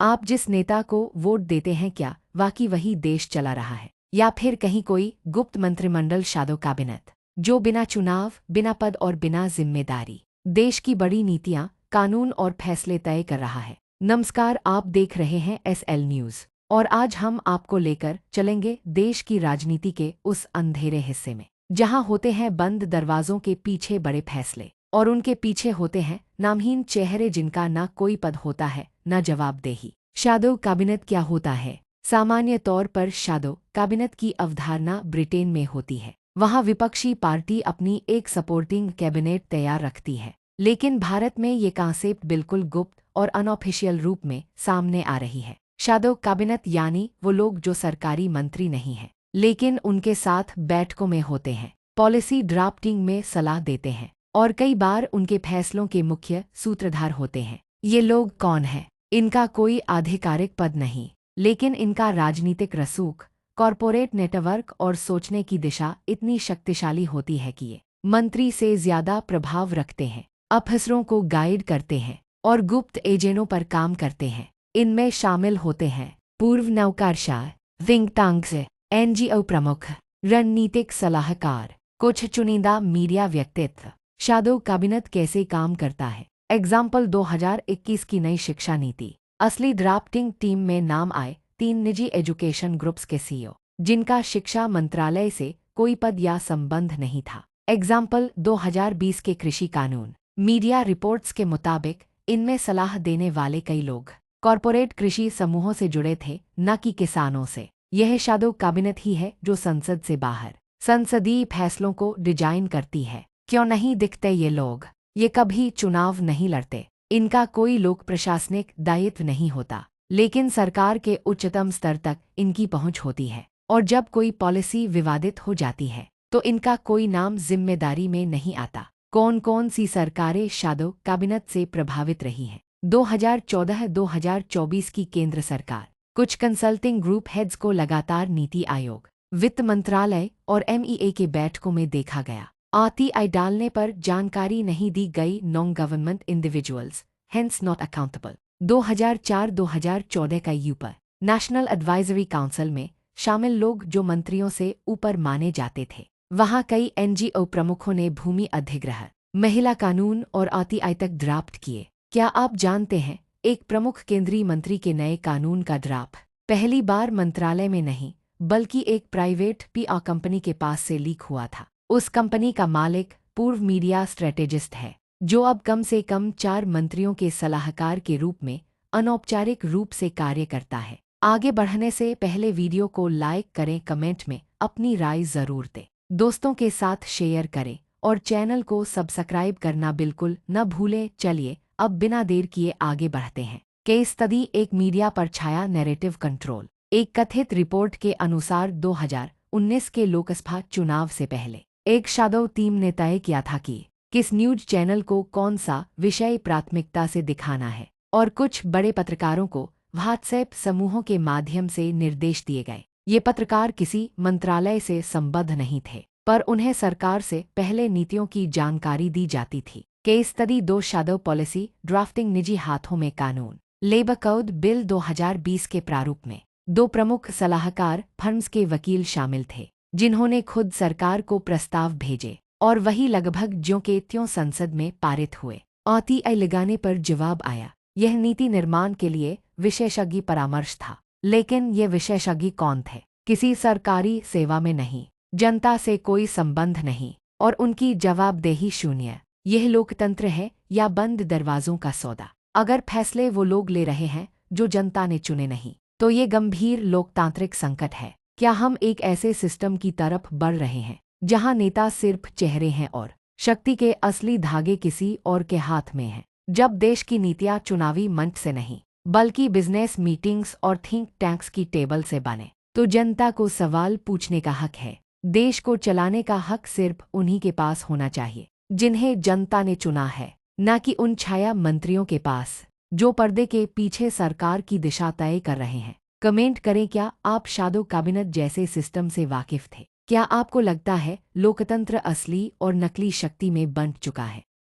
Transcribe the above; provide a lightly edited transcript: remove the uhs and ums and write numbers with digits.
आप जिस नेता को वोट देते हैं क्या वाकई वही देश चला रहा है, या फिर कहीं कोई गुप्त मंत्रिमंडल शैडो कैबिनेट जो बिना चुनाव, बिना पद और बिना जिम्मेदारी देश की बड़ी नीतियां, कानून और फैसले तय कर रहा है। नमस्कार, आप देख रहे हैं SL न्यूज़ और आज हम आपको लेकर चलेंगे देश की राजनीति के उस अंधेरे हिस्से में जहां होते हैं बंद दरवाजों के पीछे बड़े फैसले और उनके पीछे होते हैं नामहीन चेहरे जिनका न कोई पद होता है न जवाबदेही। शैडो कैबिनेट क्या होता है? सामान्य तौर पर शैडो कैबिनेट की अवधारणा ब्रिटेन में होती है। वहां विपक्षी पार्टी अपनी एक सपोर्टिंग कैबिनेट तैयार रखती है, लेकिन भारत में ये कॉन्सेप्ट बिल्कुल गुप्त और अनऑफिशियल रूप में सामने आ रही है। शैडो कैबिनेट यानी वो लोग जो सरकारी मंत्री नहीं हैं, लेकिन उनके साथ बैठकों में होते हैं, पॉलिसी ड्राफ्टिंग में सलाह देते हैं और कई बार उनके फैसलों के मुख्य सूत्रधार होते हैं। ये लोग कौन हैं? इनका कोई आधिकारिक पद नहीं, लेकिन इनका राजनीतिक रसूख, कॉरपोरेट नेटवर्क और सोचने की दिशा इतनी शक्तिशाली होती है कि ये मंत्री से ज्यादा प्रभाव रखते हैं, अफसरों को गाइड करते हैं और गुप्त एजेंटों पर काम करते हैं। इनमें शामिल होते हैं पूर्व नौकरशाह, थिंक टैंक्स, NGO प्रमुख, रणनीतिक सलाहकार, कुछ चुनिंदा मीडिया व्यक्तित्व। शैडो कैबिनेट कैसे काम करता है? एग्जाम्पल 2021 की नई शिक्षा नीति। असली ड्राफ्टिंग टीम में नाम आए 3 निजी एजुकेशन ग्रुप्स के CEO, जिनका शिक्षा मंत्रालय से कोई पद या संबंध नहीं था। एग्जाम्पल 2020 के कृषि कानून। मीडिया रिपोर्ट्स के मुताबिक इनमें सलाह देने वाले कई लोग कॉरपोरेट कृषि समूहों से जुड़े थे, न कि किसानों से। यह शैडो कैबिनेट ही है जो संसद से बाहर संसदीय फैसलों को डिजाइन करती है। क्यों नहीं दिखते ये लोग? ये कभी चुनाव नहीं लड़ते, इनका कोई लोक प्रशासनिक दायित्व नहीं होता, लेकिन सरकार के उच्चतम स्तर तक इनकी पहुंच होती है और जब कोई पॉलिसी विवादित हो जाती है तो इनका कोई नाम जिम्मेदारी में नहीं आता। कौन कौन सी सरकारें शैडो कैबिनेट से प्रभावित रही हैं? 2014-2024 की केंद्र सरकार। कुछ कंसल्टिंग ग्रुप हेड्स को लगातार नीति आयोग, वित्त मंत्रालय और MEA के बैठकों में देखा गया। RTI डालने पर जानकारी नहीं दी गई। Non government individuals, hence not accountable. 2004-2014 का यूपी नेशनल एडवाइजरी काउंसिल में शामिल लोग जो मंत्रियों से ऊपर माने जाते थे। वहां कई NGO प्रमुखों ने भूमि अधिग्रहण, महिला कानून और RTI तक ड्राफ्ट किए। क्या आप जानते हैं, एक प्रमुख केंद्रीय मंत्री के नए कानून का ड्राफ्ट पहली बार मंत्रालय में नहीं बल्कि एक प्राइवेट PR कंपनी के पास से लीक हुआ था। उस कंपनी का मालिक पूर्व मीडिया स्ट्रेटेजिस्ट है, जो अब कम से कम 4 मंत्रियों के सलाहकार के रूप में अनौपचारिक रूप से कार्य करता है। आगे बढ़ने से पहले वीडियो को लाइक करें, कमेंट में अपनी राय जरूर दें, दोस्तों के साथ शेयर करें और चैनल को सब्सक्राइब करना बिल्कुल न भूलें। चलिए अब बिना देर किए आगे बढ़ते हैं। केस स्टडी, एक मीडिया पर छाया नैरेटिव कंट्रोल। एक कथित रिपोर्ट के अनुसार 2019 के लोकसभा चुनाव से पहले एक शैडो टीम ने तय किया था कि किस न्यूज चैनल को कौन सा विषय प्राथमिकता से दिखाना है और कुछ बड़े पत्रकारों को व्हाट्सएप समूहों के माध्यम से निर्देश दिए गए। ये पत्रकार किसी मंत्रालय से संबद्ध नहीं थे, पर उन्हें सरकार से पहले नीतियों की जानकारी दी जाती थी। Case study 2 shadow policy drafting, निजी हाथों में कानून। लेबर कोड बिल 2020 के प्रारूप में 2 प्रमुख सलाहकार फर्म्स के वकील शामिल थे, जिन्होंने खुद सरकार को प्रस्ताव भेजे और वही लगभग ज्यों के त्यों संसद में पारित हुए। RTI लगाने पर जवाब आया। यह नीति निर्माण के लिए विशेषज्ञ परामर्श था, लेकिन ये विशेषज्ञ कौन थे? किसी सरकारी सेवा में नहीं, जनता से कोई संबंध नहीं और उनकी जवाबदेही शून्य। यह लोकतंत्र है या बंद दरवाजों का सौदा? अगर फैसले वो लोग ले रहे हैं जो जनता ने चुने नहीं, तो ये गंभीर लोकतांत्रिक संकट है। क्या हम एक ऐसे सिस्टम की तरफ बढ़ रहे हैं जहां नेता सिर्फ चेहरे हैं और शक्ति के असली धागे किसी और के हाथ में हैं? जब देश की नीतियां चुनावी मंच से नहीं बल्कि बिजनेस मीटिंग्स और थिंक टैंक्स की टेबल से बने, तो जनता को सवाल पूछने का हक है। देश को चलाने का हक सिर्फ उन्हीं के पास होना चाहिए जिन्हें जनता ने चुना है, न कि उन छाया मंत्रियों के पास जो पर्दे के पीछे सरकार की दिशा तय कर रहे हैं। कमेंट करें, क्या आप शैडो कैबिनेट जैसे सिस्टम से वाकिफ थे? क्या आपको लगता है लोकतंत्र असली और नकली शक्ति में बंट चुका है?